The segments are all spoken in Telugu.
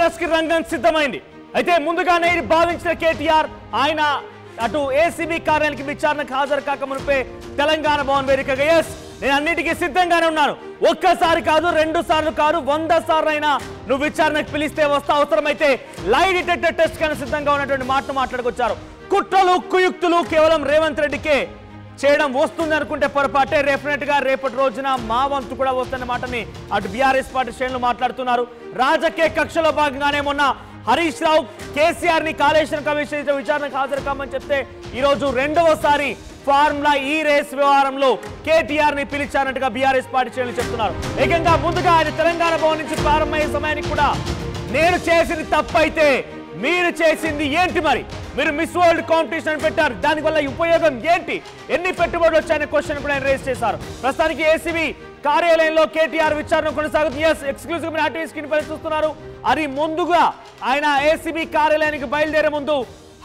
అరెస్ట్ కి రంగం సిద్ధమైంది. అయితే ముందుగానే భావించిన కేటీఆర్ ఆయన అటు ఏసీబీ కార్యాలయానికి విచారణకు హాజరు కాక మునిపే తెలంగాణ భవన్ వేదికగా నేను అన్నిటికీ సిద్ధంగానే ఉన్నాను, ఒక్కసారి కాదు 2 సార్లు కాదు 100 సార్లు అయినా నువ్వు విచారణకు పిలిస్తే వస్తా, అవసరమైతే లై డిటెక్టర్ టెస్ట్ కన్నా సిద్ధంగా ఉన్నటువంటి మాటను మాట్లాడుకొచ్చారు. కుట్రలు కుయుక్తులు కేవలం రేవంత్ రెడ్డికే చేయడం వస్తుంది అనుకుంటే పొరపాటే, డెఫినెట్ గా రేపటి రోజున మా వంతు కూడా వస్తున్న మాటని అటు బీఆర్ఎస్ పార్టీ శ్రేణులు మాట్లాడుతున్నారు. రాజకీయ కక్షలో భాగంగానే మొన్న హరీష్ రావు కేసీఆర్ ని కాళేశ్వరం కమిషన్ విచారణకు హాజరు కామని చెప్తే ఈ రోజు రెండవసారి ఫార్ములా ఈ రేస్ వ్యవహారంలో కేటీఆర్ ని పిలిచారంటగా బీఆర్ఎస్ పార్టీ శ్రేణులు చెప్తున్నారు. ఏకంగా ముందుగా ఆయన తెలంగాణ భవన్ నుంచి ప్రారంభమయ్యే సమయానికి కూడా నేను చేసింది తప్పైతే మీరు చేసింది ఏంటి, మరి మీరు మిస్ వరల్డ్ కాంపిటీషన్ పెట్టారు, దానివల్ల ఉపయోగం ఏంటి, ఎన్ని పెట్టుబడులు వచ్చాయనే క్వశ్చన్ కూడా ఆయన రేస్ చేశారు. ప్రస్తుతానికి ఏసీబీ కార్యాలయంలో కేటీఆర్ విచారణ కొనసాగుతుంది. ఎక్స్క్లూజివ్ స్క్రీన్ పై చూస్తున్నారు. అది ముందుగా ఆయన ఏసీబీ కార్యాలయానికి బయలుదేరే ముందు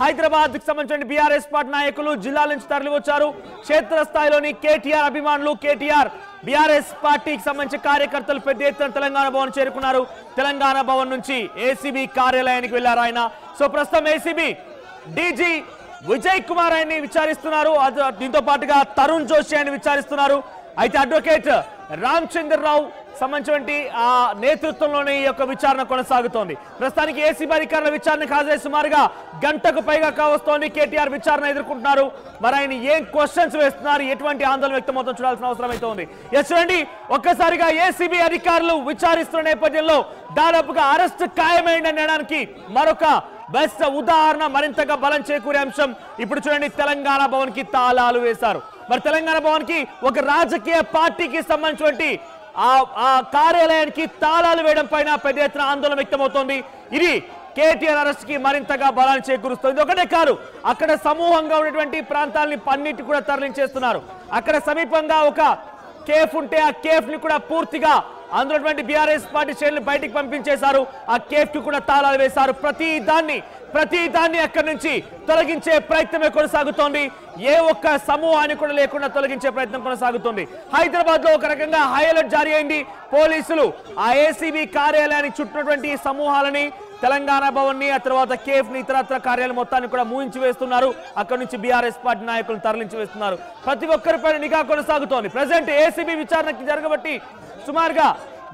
హైదరాబాద్ కి సంబంధించిన బీఆర్ఎస్ పార్టీ నాయకులు జిల్లాల నుంచి తరలి వచ్చారు. క్షేత్రస్థాయిలోని కేటీఆర్ అభిమానులు, కేటీఆర్ బీఆర్ఎస్ పార్టీకి సంబంధించిన కార్యకర్తలు పెద్ద ఎత్తున తెలంగాణ భవన్ చేరుకున్నారు. తెలంగాణ భవన్ నుంచి ఏసీబీ కార్యాలయానికి వెళ్లారు ఆయన. సో ప్రస్తుతం ఏసీబీ డీజీ విజయ్ కుమార్ ఆయన్ని విచారిస్తున్నారు. దీంతో పాటుగా తరుణ్ జోషి ఆయన విచారిస్తున్నారు. అయితే అడ్వకేట్ రామచంద్రరావు సంబంధించిన ఆ నేతృత్వంలోనే ఈ యొక్క విచారణ కొనసాగుతోంది. ప్రస్తుతానికి ఏసీబీ అధికారుల విచారణకు హాజరై సుమారుగా గంటకు పైగా కావస్తోంది. కేటీఆర్ విచారణ ఎదుర్కొంటున్నారు. మరి ఆయన ఏం క్వశ్చన్స్ వేస్తున్నారు, ఎటువంటి ఆందోళన వ్యక్తమవుతుందో చూడాల్సిన అవసరం అయితే ఉంది. చూడండి, ఒక్కసారిగా ఏసీబీ అధికారులు విచారిస్తున్న నేపథ్యంలో దాదాపుగా అరెస్ట్ ఖాయమైందని అనడానికి మరొక బెస్ట్ ఉదాహరణ, మరింతగా బలం చేకూరే అంశం. ఇప్పుడు చూడండి, తెలంగాణ భవన్ కి తాళాలు వేశారు. మరి తెలంగాణ భవన్ కి ఒక రాజకీయ పార్టీకి సంబంధించి ఆ కార్యాలయానికి తాళాలు వేయడం పైన పెద్ద ఎత్తున ఆందోళన వ్యక్తమవుతోంది. ఇది కేటీఆర్ అరెస్ట్ కి మరింతగా బలాన్ని చేకూరుస్తుంది. ఒకటే కాదు, అక్కడ సమూహంగా ఉన్నటువంటి ప్రాంతాలని అన్నిటి కూడా తరలించేస్తున్నారు. అక్కడ సమీపంగా ఒక కేఫ్ ఉంటే ఆ కేఫ్ ని కూడా పూర్తిగా అందులో బీఆర్ఎస్ పార్టీ శ్రేణులు బయటికి పంపించేశారు. ఆ కేఫ్ కి కూడా తాళాలు వేశారు. ప్రతి దాన్ని అక్కడి నుంచి తొలగించే ప్రయత్నమే కొనసాగుతోంది. ఏ ఒక్క సమూహాన్ని కూడా లేకుండా తొలగించే ప్రయత్నం కొనసాగుతుంది. హైదరాబాద్ లో ఒక రకంగా హై అలర్ట్ జారీ అయింది. పోలీసులు ఆ ఏసీబీ కార్యాలయానికి చుట్టినటువంటి సమూహాలని, తెలంగాణ భవన్ ని, ఆ తర్వాత కేఫ్ ని, ఇతరత్ర కార్యాలయం మొత్తాన్ని కూడా మూయించి వేస్తున్నారు. అక్కడి నుంచి బీఆర్ఎస్ పార్టీ నాయకులను తరలించి వేస్తున్నారు. ప్రతి ఒక్కరిపైన నిఘా కొనసాగుతోంది. ప్రజెంట్ ఏసీబీ విచారణకి జరగబట్టి సుమారుగా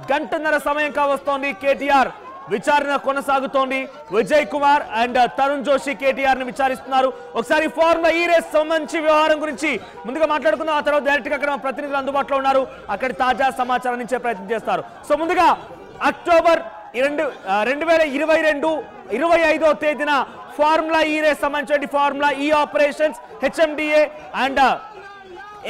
గంటన్నర సమయం కావస్తోంది. కేటీఆర్ విచారణ కొనసాగుతోంది. విజయ్ కుమార్ అండ్ తరుణ్ జోషి కేటీఆర్ ని విచారిస్తున్నారు. ఒకసారి ఫార్ములా ఈ రేస్ సంబంధించి వ్యవహారం గురించి ముందుగా మాట్లాడుకుందాం. ఆ తర్వాత డైరెక్ట్ గా అక్కడ ప్రతినిధులు అందుబాటులో ఉన్నారు, అక్కడ తాజా సమాచారం ఇచ్చే ప్రయత్నం చేస్తారు. సో ముందుగా అక్టోబర్ 2022 25వ తేదీన ఫార్ములా ఈ రేస్ సంబంధించిన ఫార్ములా ఈ operations HMDA and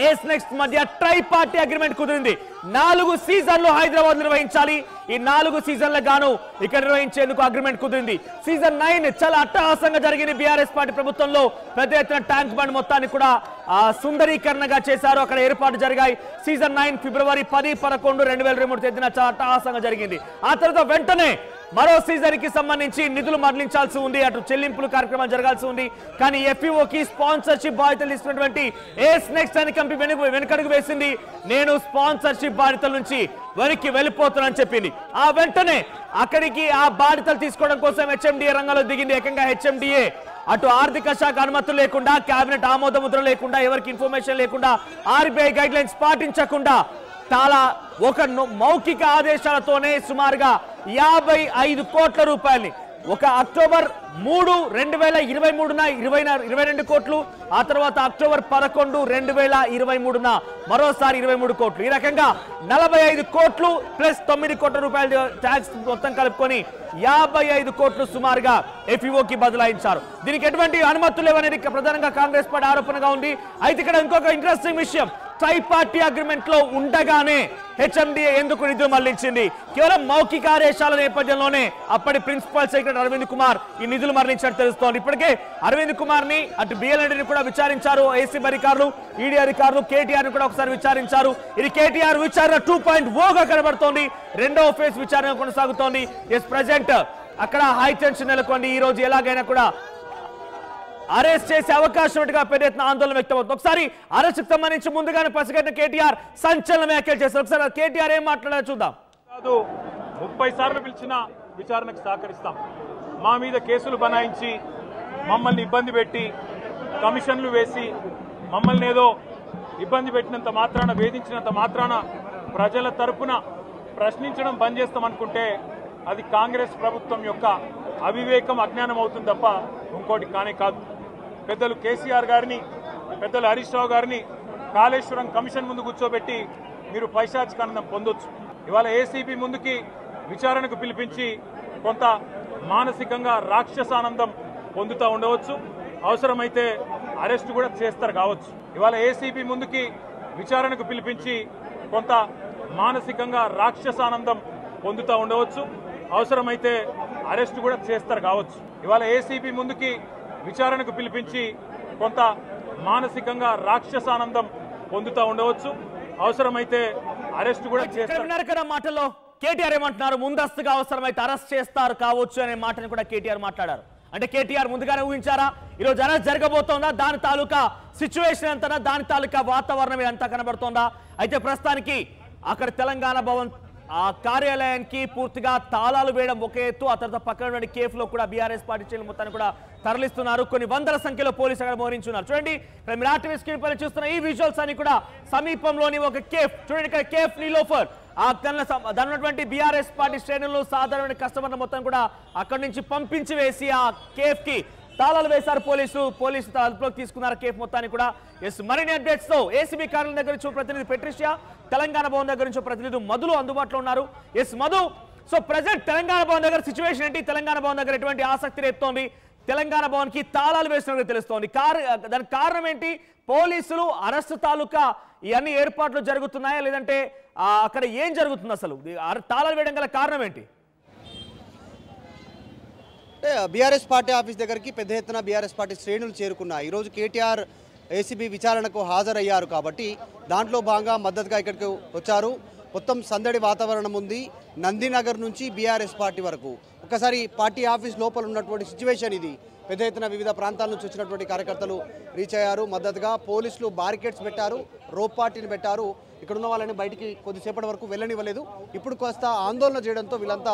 ace next మధ్య ట్రై పార్టీ అగ్రిమెంట్ కుదిరింది. 4 సీజన్లు హైదరాబాద్ నిర్వహించాలి. ఈ 4 సీజన్ల గాను ఇక్కడ నిర్వహించేందుకు అగ్రిమెంట్ కుదిరింది. సీజన్ 9 చాలా అట్టహాసంగా జరిగింది. బీఆర్ఎస్ పార్టీ ప్రభుత్వంలో పెద్ద ఎత్తున ట్యాంక్ బండ్ మొత్తాన్ని కూడా సుందరీకరణగా చేశారు. అక్కడ ఏర్పాటు జరిగాయి. సీజన్ 9 ఫిబ్రవరి 10, 11, 2023 తేదీన చాలా అట్టహాసంగా జరిగింది. ఆ తర్వాత వెంటనే మరో సీజన్ కి సంబంధించి నిధులు మరలించాల్సి ఉంది, అటు చెల్లింపులు కార్యక్రమాలు జరగాల్సి ఉంది. కానీ ఎఫ్ఈఓకి స్పాన్సర్షిప్ బాధ్యతలు తీసుకున్నటువంటి ఏస్ నెక్స్ట్ అని కంపెనీ వెనుకడుగు వేసింది. నేను స్పాన్సర్షిప్ బాధ్యతల నుంచి వెనక్కి వెళ్ళిపోతున్నానని చెప్పింది. ఆ వెంటనే అక్కడికి ఆ బాధ్యతలు తీసుకోవడం కోసం హెచ్ఎండిఏ రంగంలో దిగింది. ఏకంగా హెచ్ఎండిఏ అటు ఆర్థిక శాఖ అనుమతులు లేకుండా, కేబినెట్ ఆమోద ముద్ర లేకుండా, ఎవరికి ఇన్ఫర్మేషన్ లేకుండా, ఆర్బీఐ గైడ్ లైన్స్ పాటించకుండా చాలా ఒక మౌఖిక ఆదేశాలతోనే సుమారుగా 55 కోట్ల రూపాయల్ని ఒక అక్టోబర్ 3, 2023న 22 కోట్లు, ఆ తర్వాత అక్టోబర్ 11, 2023న మరోసారి 23 కోట్లు. ఈ రకంగా 45 కోట్లు ప్లస్ 9 కోట్ల రూపాయల ట్యాక్స్ మొత్తం కలుపుకొని 55 కోట్లు సుమారుగా ఎఫ్ఈఓకి బదలాయించారు. దీనికి ఎటువంటి అనుమతులు లేవనేది ప్రధానంగా కాంగ్రెస్ పార్టీ ఆరోపణగా ఉంది. అయితే ఇక్కడ ఇంకొక ఇంట్రెస్టింగ్ విషయం, ట్రై పార్టీ అగ్రిమెంట్ లో ఉండగానే హెచ్ఎండిఏ ఎందుకు నిధులు మళ్లించింది? కేవలం మౌఖిక ఆదేశాల నేపథ్యంలోనే అప్పటి ప్రిన్సిపల్ సెక్రటరీ అరవింద్ కుమార్ ఈ నిధులు మరణించినట్టు తెలుస్తోంది. ఇప్పటికే అరవింద్ కుమార్ ని అటు బిఎల్ఎడ్ని కూడా విచారించారు. ఏసీబీ అధికారులు, ఈడీ అధికారులు కేటీఆర్ ని కూడా ఒకసారి విచారించారు. ఇది కేటీఆర్ విచారణ 2.0గా కనబడుతోంది. రెండవ ఫేజ్ విచారణ కొనసాగుతోంది. ప్రెజెంట్ అక్కడ హై టెన్షన్ నెలకొంది. ఈ రోజు ఎలాగైనా కూడా అరెస్ట్ చేసే అవకాశం పెద్ద ఎత్తున ఆందోళన వ్యక్తమవుతుంది. ఒకసారి అరెస్ట్ సంబంధించి ముందుగానే పసిగట్టిన కేటీఆర్ సంచలన వ్యాఖ్యలు చేశారు. ఒకసారి కేటీఆర్ ఏం మాట్లాడారో చూద్దాం. 30 సార్లు పిలిచిన విచారణకు సహకరిస్తాం. మా మీద కేసులు బనాయించి మమ్మల్ని ఇబ్బంది పెట్టి కమిషన్లు వేసి మమ్మల్ని ఏదో ఇబ్బంది పెట్టినంత మాత్రాన, వేధించినంత మాత్రాన ప్రజల తరపున ప్రశ్నించడం బంద్ చేస్తామనుకుంటే అది కాంగ్రెస్ ప్రభుత్వం యొక్క అవివేకం, అజ్ఞానం అవుతుంది తప్ప ఇంకోటి కానే కాదు. పెద్దలు కేసీఆర్ గారిని, పెద్దలు హరీష్ రావు గారిని కాళేశ్వరం కమిషన్ ముందు కూర్చోబెట్టి మీరు పైశాచికానందం పొందొచ్చు. ఇవాళ ఏసీబీ ముందుకి విచారణకు పిలిపించి కొంత మానసికంగా రాక్షసానందం పొందుతూ ఉండవచ్చు. అవసరమైతే అరెస్ట్ కూడా చేస్తారు కావచ్చు. ఇవాళ ఏసీబీ ముందుకి విచారణకు పిలిపించి కొంత మానసికంగా రాక్షసానందం పొందుతూ ఉండవచ్చు. అవసరమైతే అరెస్ట్ కూడా చేస్తారు కావచ్చు. ఇవాళ ఏసీబీ ముందుకి విచారణకు పిలిపించి కొంత మానసికంగా రాక్షసానందం పొందుతూ ఉండవచ్చు. అవసరమైతే అరెస్ట్ కూడా చేస్తారు. మాటల్లో కేటీఆర్ ఏమంటున్నారు? ముందస్తుగా అవసరమైతే అరెస్ట్ చేస్తారు కావచ్చు అనే మాటను కూడా కేటీఆర్ మాట్లాడారు. అంటే కేటీఆర్ ముందుగానే ఊహించారా ఈరోజు అరెస్ట్ జరగబోతోందా? దాని తాలూకా సిచ్యువేషన్ ఎంతనా, దాని తాలూకా వాతావరణం ఎంత కనబడుతోందా? అయితే ప్రస్తుతానికి అక్కడ తెలంగాణ భవన్ ఆ కార్యాలయానికి పూర్తిగా తాళాలు వేయడం ఒక ఎత్తు, ఆ తర్వాత పక్కన కేఫ్లో కూడా బీఆర్ఎస్ పార్టీ శ్రేణులు మొత్తాన్ని కూడా తరలిస్తున్నారు. కొన్ని వందల సంఖ్యలో పోలీసులు అక్కడ మోహరించున్నారు. చూడండి, ఇక్కడ మీరు ఆర్టీవీ స్క్రీన్ పైన చూస్తున్న ఈ విజువల్స్ అన్ని కూడా సమీపంలోని ఒక కేఫ్. చూడండి, ఇక్కడ కేఫ్ నీలోఫర్ దాని బీఆర్ఎస్ పార్టీ శ్రేణులు సాధారణ కస్టమర్ల మొత్తం కూడా అక్కడి నుంచి పంపించి వేసి ఆ కేఫ్ కి తాళాలు వేశారు పోలీసు అదుపులోకి తీసుకున్నారు కేఫ్ మొత్తాన్ని కూడా. మరిన్ని అప్డేట్స్ తో ఏసీబీ కార్యాలయం దగ్గర నుంచి ప్రతినిధి పెట్రిషియా, తెలంగాణ భవన్ దగ్గర నుంచి ప్రతినిధి మధులు అందుబాటులో ఉన్నారు. మధు, సో ప్రజెంట్ తెలంగాణ భవన్ దగ్గర సిచ్యువేషన్ ఏంటి? తెలంగాణ భవన్ దగ్గర ఎటువంటి ఆసక్తి రేపుతోంది? తెలంగాణ భవన్ కి తాళాలు వేసినట్టు తెలుస్తోంది. దానికి కారణం ఏంటి? పోలీసులు అరెస్టు తాలూకా ఇవన్నీ ఏర్పాట్లు జరుగుతున్నాయా, లేదంటే అక్కడ ఏం జరుగుతుంది? అసలు తాళాలు వేయడం గల కారణం ఏంటి? బీఆర్ఎస్ పార్టీ ఆఫీస్ దగ్గరికి పెద్ద ఎత్తున బీఆర్ఎస్ పార్టీ శ్రేణులు చేరుకున్నాయి. ఈరోజు కేటీఆర్ ఏసీబీ విచారణకు హాజరయ్యారు కాబట్టి దాంట్లో భాగంగా మద్దతుగా ఇక్కడికి వచ్చారు. మొత్తం సందడి వాతావరణం ఉంది. నందినగర్ నుంచి బీఆర్ఎస్ పార్టీ వరకు ఒకసారి పార్టీ ఆఫీస్ లోపల ఉన్నటువంటి సిచ్యువేషన్ ఇది. పెద్ద ఎత్తున వివిధ ప్రాంతాల నుంచి వచ్చినటువంటి కార్యకర్తలు రీచ్ అయ్యారు. మద్దతుగా పోలీసులు బారికేడ్స్ పెట్టారు, రోప్ పార్టీని పెట్టారు. ఇక్కడ ఉన్న వాళ్ళని బయటికి కొద్దిసేపటి వరకు వెళ్ళనివ్వలేదు. ఇప్పుడు కాస్త ఆందోళన చేయడంతో వీళ్ళంతా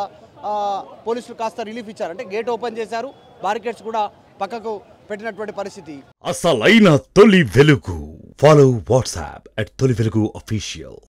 పోలీసులు కాస్త రిలీఫ్ ఇచ్చారు. అంటే గేట్ ఓపెన్ చేశారు, బారికేడ్స్ కూడా పక్కకు పెట్టినటువంటి పరిస్థితి. అసలైన తొలి వెలుగు. ఫాలో వాట్సాప్ @తొలి వెలుగు అఫీషియల్.